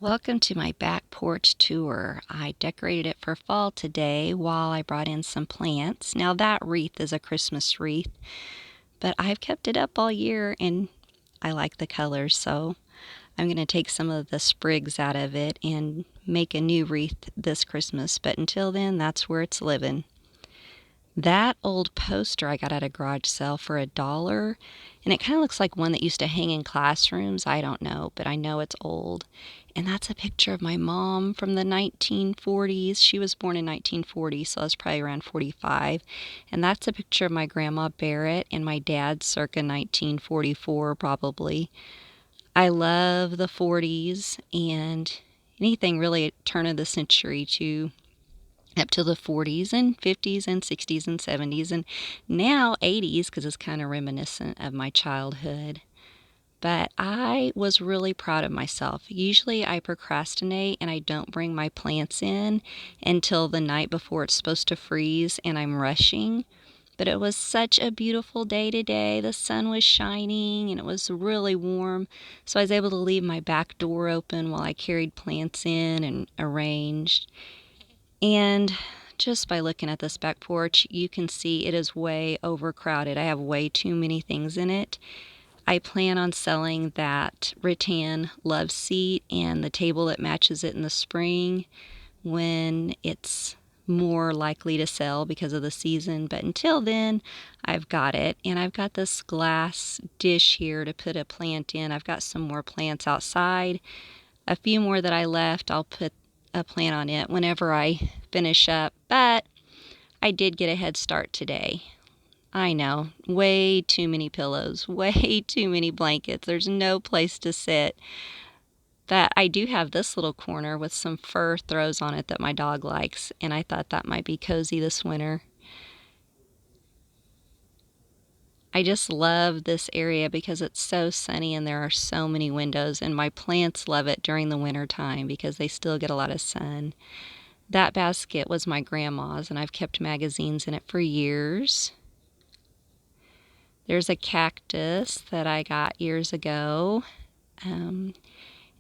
Welcome to my back porch tour. I decorated it for fall today while I brought in some plants. Now that wreath is a Christmas wreath, but I've kept it up all year and I like the colors, so I'm going to take some of the sprigs out of it and make a new wreath this Christmas, but until then, that's where it's living. That old poster I got at a garage sale for $1, and it kind of looks like one that used to hang in classrooms. I don't know, but I know it's old. And that's a picture of my mom from the 1940s. She was born in 1940, so I was probably around 45. And that's a picture of my grandma Barrett and my dad circa 1944 probably. I love the 40s and anything really at turn of the century to up to the 40s and 50s and 60s and 70s and now 80s because it's kind of reminiscent of my childhood. But I was really proud of myself. Usually I procrastinate and I don't bring my plants in until the night before it's supposed to freeze and I'm rushing. But it was such a beautiful day today. The sun was shining and it was really warm. So I was able to leave my back door open while I carried plants in and arranged. And just by looking at this back porch, you can see it is way overcrowded. I have way too many things in it. I plan on selling that rattan love seat and the table that matches it in the spring when it's more likely to sell because of the season. But until then, I've got it. And I've got this glass dish here to put a plant in. I've got some more plants outside. A few more that I left, I'll put a plant on it whenever I finish up. But I did get a head start today. I know, way too many pillows, way too many blankets. There's no place to sit. But I do have this little corner with some fur throws on it that my dog likes, and I thought that might be cozy this winter. I just love this area because it's so sunny and there are so many windows, and my plants love it during the winter time because they still get a lot of sun. That basket was my grandma's, and I've kept magazines in it for years. There's a cactus that I got years ago. And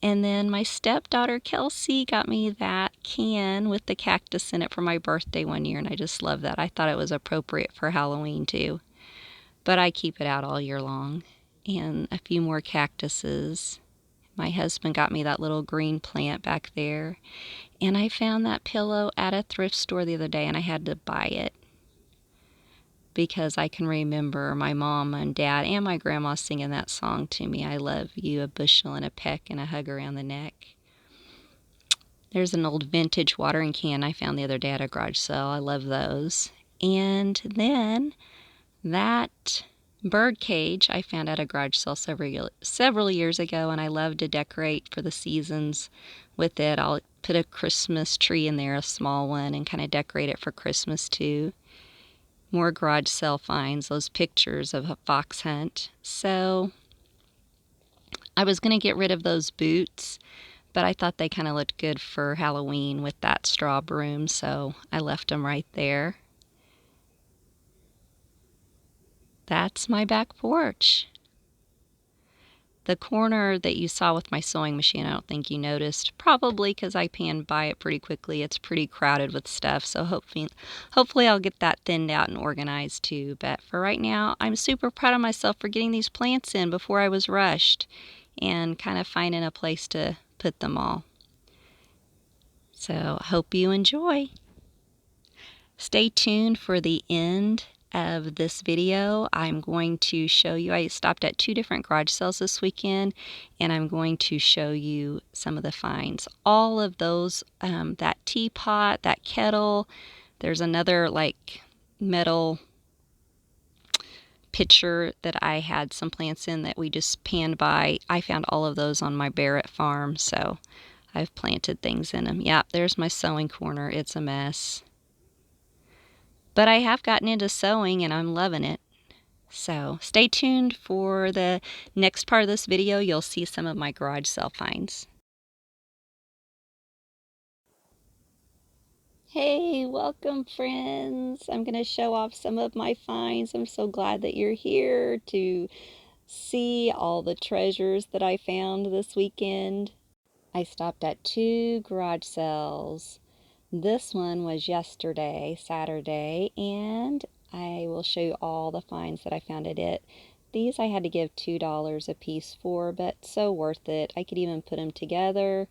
then my stepdaughter Kelsey got me that can with the cactus in it for my birthday one year, and I just love that. I thought it was appropriate for Halloween too. But I keep it out all year long. And a few more cactuses. My husband got me that little green plant back there. And I found that pillow at a thrift store the other day, and I had to buy it because I can remember my mom and dad and my grandma singing that song to me. I love you, a bushel and a peck and a hug around the neck. There's an old vintage watering can I found the other day at a garage sale. I love those. And then that bird cage I found at a garage sale several years ago, and I love to decorate for the seasons with it. I'll put a Christmas tree in there, a small one, and kind of decorate it for Christmas too. More garage sale finds, those pictures of a fox hunt. So I was going to get rid of those boots, but I thought they kind of looked good for Halloween with that straw broom, so I left them right there. That's my back porch. The corner that you saw with my sewing machine, I don't think you noticed, probably because I panned by it pretty quickly. It's pretty crowded with stuff, so hopefully I'll get that thinned out and organized too. But for right now, I'm super proud of myself for getting these plants in before I was rushed and kind of finding a place to put them all. So I hope you enjoy. Stay tuned for the end of this video. I'm going to show you, I stopped at 2 different garage sales this weekend, and I'm going to show you some of the finds. All of those, that teapot, that kettle, there's another like metal pitcher that I had some plants in that we just panned by. I found all of those on my Barrett farm, so I've planted things in them. Yeah, there's my sewing corner. It's a mess. But I have gotten into sewing and I'm loving it. So stay tuned for the next part of this video. You'll see some of my garage sale finds. Hey, welcome friends. I'm going to show off some of my finds. I'm so glad that you're here to see all the treasures that I found this weekend. I stopped at 2 garage sales. This one was yesterday, Saturday, and I will show you all the finds that I found at it. These I had to give $2 a piece for, but so worth it. I could even put them together.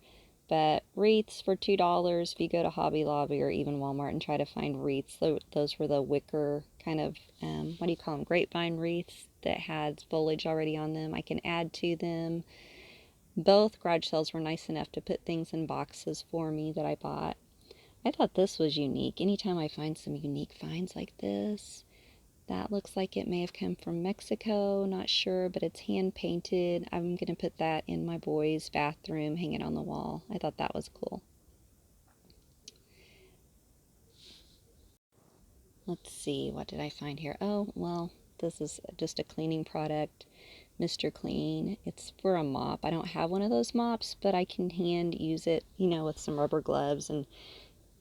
But wreaths for $2 if you go to Hobby Lobby or even Walmart and try to find wreaths. Those were the wicker kind of, what do you call them, grapevine wreaths that had foliage already on them. I can add to them. Both garage sales were nice enough to put things in boxes for me that I bought. I thought this was unique. Anytime I find some unique finds like this, that looks like it may have come from Mexico, not sure, but it's hand painted. I'm going to put that in my boys' bathroom, hang it on the wall. I thought that was cool. Let's see, what did I find here? Oh, well, this is just a cleaning product, Mr. Clean. It's for a mop. I don't have one of those mops, but I can hand use it, with some rubber gloves, and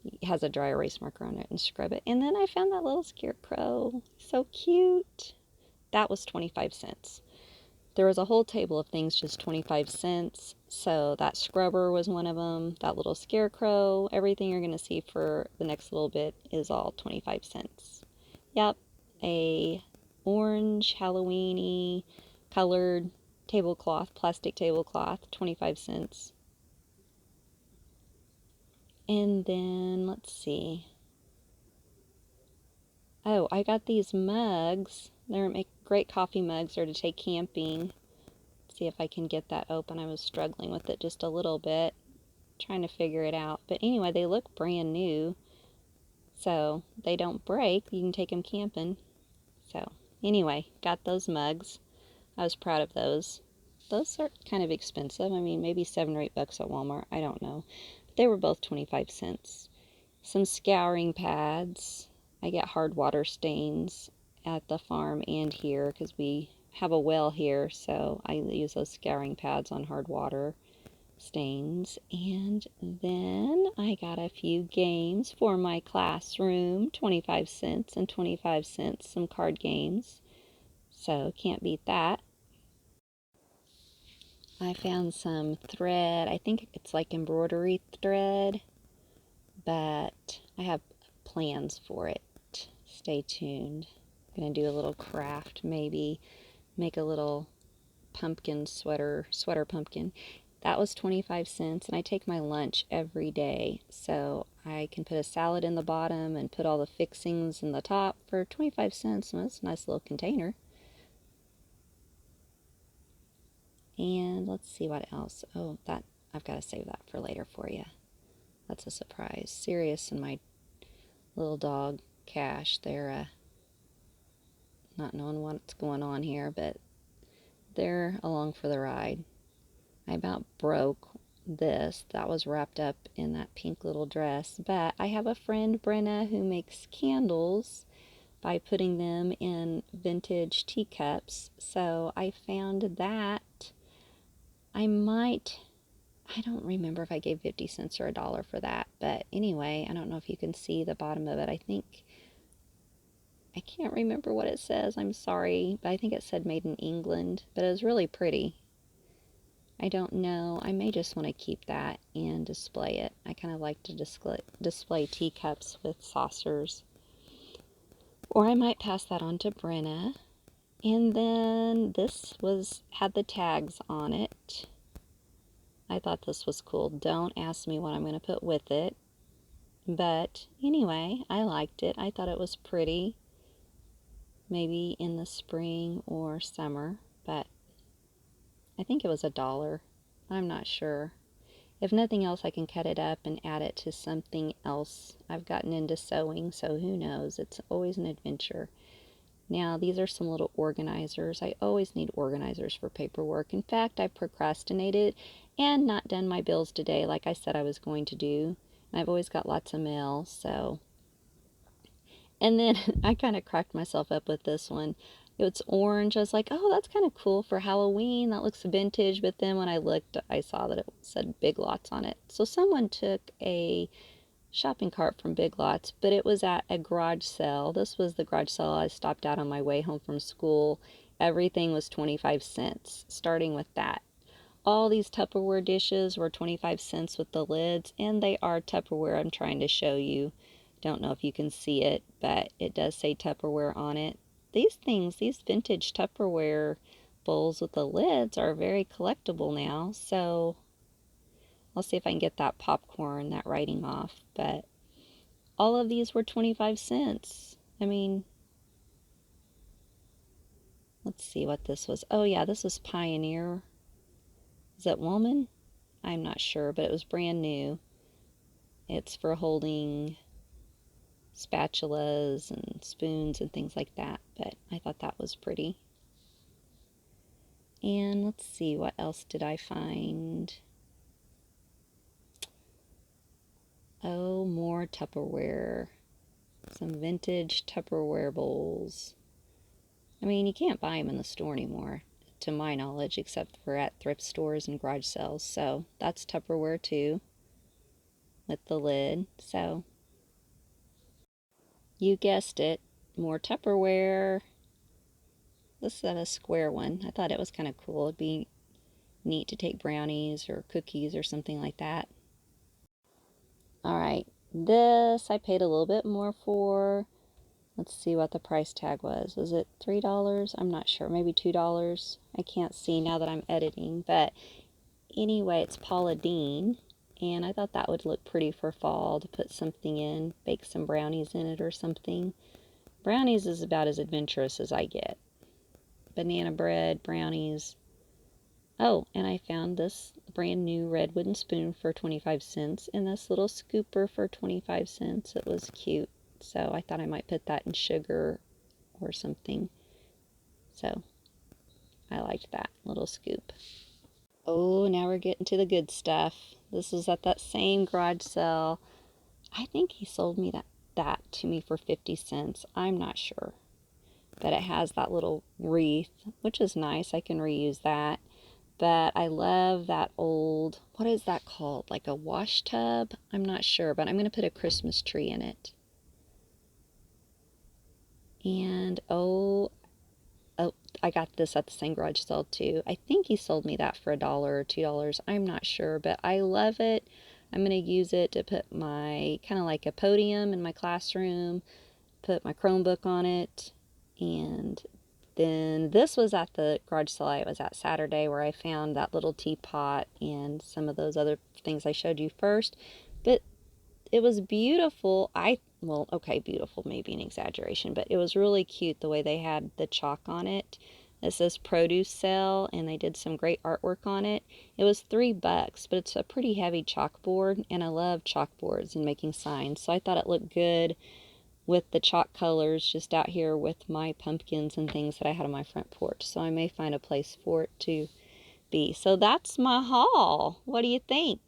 it has a dry erase marker on it, and scrub it. And then I found that little scarecrow. So cute. That was 25 cents. There was a whole table of things just 25 cents. So that scrubber was one of them. That little scarecrow. Everything you're going to see for the next little bit is all 25 cents. Yep. A orange Halloween-y colored tablecloth, plastic tablecloth, 25 cents. And then, let's see. Oh, I got these mugs. They're great coffee mugs. They're to take camping. See if I can get that open. I was struggling with it just a little bit, trying to figure it out. But anyway, they look brand new, so they don't break. You can take them camping. So anyway, got those mugs. I was proud of those. Those are kind of expensive. I mean, maybe $7 or $8 at Walmart. I don't know. But they were both 25 cents. Some scouring pads. I get hard water stains at the farm and here because we have a well here, so I use those scouring pads on hard water stains. And then I got a few games for my classroom, 25 cents and 25 cents, some card games. So can't beat that. I found some thread. I think it's like embroidery thread, but I have plans for it. Stay tuned. I'm going to do a little craft, maybe make a little pumpkin sweater pumpkin. That was 25 cents, and I take my lunch every day, so I can put a salad in the bottom and put all the fixings in the top for 25 cents. And that's a nice little container. And let's see what else. Oh, that I've got to save that for later for you. That's a surprise. Sirius and my little dog Cash, they're not knowing what's going on here, but they're along for the ride. I about broke this. That was wrapped up in that pink little dress, but I have a friend, Brenna, who makes candles by putting them in vintage teacups. So I found that. I don't remember if I gave 50 cents or $1 for that, but anyway, I don't know if you can see the bottom of it. I can't remember what it says, I'm sorry, but I think it said made in England, but it was really pretty. I don't know, I may just want to keep that and display it. I kind of like to display teacups with saucers. Or I might pass that on to Brenna. And then this had the tags on it. I thought this was cool. Don't ask me what I'm going to put with it. But anyway, I liked it. I thought it was pretty. Maybe in the spring or summer. But I think it was $1. I'm not sure. If nothing else, I can cut it up and add it to something else. I've gotten into sewing, so who knows? It's always an adventure. Now, these are some little organizers. I always need organizers for paperwork. In fact, I procrastinated and not done my bills today like I said I was going to do. And I've always got lots of mail, so. And then I kind of cracked myself up with this one. It's orange. I was like, oh, that's kind of cool for Halloween. That looks vintage. But then when I looked, I saw that it said Big Lots on it. So someone took a shopping cart from Big Lots, but it was at a garage sale. This was the garage sale I stopped at on my way home from school. Everything was 25 cents, starting with that. all these Tupperware dishes were 25 cents with the lids, and they are Tupperware. I'm trying to show you. Don't know if you can see it, but it does say Tupperware on it. These things, these vintage Tupperware bowls with the lids are very collectible now, so I'll see if I can get that popcorn, that writing off, but all of these were 25 cents. I mean, let's see what this was. Oh yeah, this was Pioneer. Is that Woman? I'm not sure, but it was brand new. It's for holding spatulas and spoons and things like that, but I thought that was pretty. And let's see, what else did I find? Oh, more Tupperware. Some vintage Tupperware bowls. I mean, you can't buy them in the store anymore, to my knowledge, except for at thrift stores and garage sales. So that's Tupperware too, with the lid. So you guessed it, more Tupperware. This is a square one. I thought it was kind of cool. It'd be neat to take brownies or cookies or something like that. Alright, this I paid a little bit more for. Let's see what the price tag was. Was it $3? I'm not sure. Maybe $2. I can't see now that I'm editing. But anyway, it's Paula Deen. And I thought that would look pretty for fall, to put something in, bake some brownies in it or something. Brownies is about as adventurous as I get. Banana bread, brownies. Oh, and I found this brand new red wooden spoon for 25 cents and this little scooper for 25 cents. It was cute. So I thought I might put that in sugar or something. So I liked that little scoop. Oh, now we're getting to the good stuff. This is at that same garage sale. I think he sold me that to me for 50 cents. I'm not sure. But it has that little wreath, which is nice. I can reuse that. But I love that old, what is that called? Like a wash tub? I'm not sure, but I'm going to put a Christmas tree in it. And oh, I got this at the same garage sale too. I think he sold me that for $1 or $2. I'm not sure, but I love it. I'm going to use it to put my, kind of like a podium in my classroom, put my Chromebook on it. And then this was at the garage sale I was at Saturday, where I found that little teapot and some of those other things I showed you first. But it was beautiful. Well, okay, beautiful may be an exaggeration, but it was really cute the way they had the chalk on it. It says produce sale, and they did some great artwork on it. It was $3, but it's a pretty heavy chalkboard, and I love chalkboards and making signs, so I thought it looked good with the chalk colors just out here with my pumpkins and things that I had on my front porch. So I may find a place for it to be. So that's my haul. What do you think?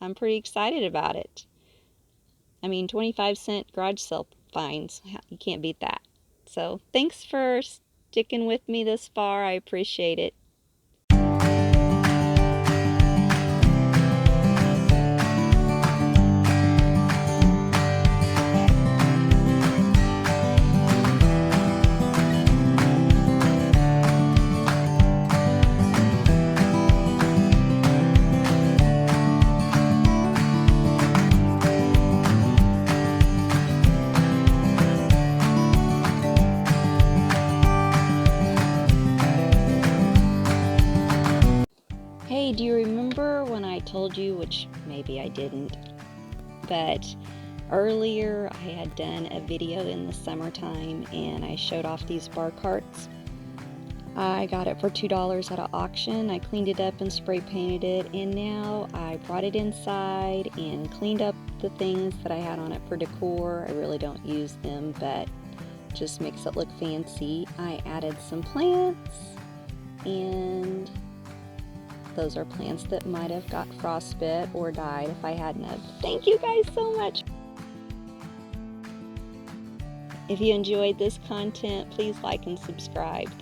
I'm pretty excited about it. I mean, 25-cent garage sale finds. You can't beat that. So thanks for sticking with me this far. I appreciate it. Hey, do you remember when I told you, which maybe I didn't, but earlier I had done a video in the summertime and I showed off these bar carts? I got it for $2 at an auction. I cleaned it up and spray painted it, and now I brought it inside and cleaned up the things that I had on it for decor. I really don't use them, but just makes it look fancy. I added some plants, and those are plants that might have got frostbite or died if I hadn't have. Thank you guys so much. If you enjoyed this content, please like and subscribe.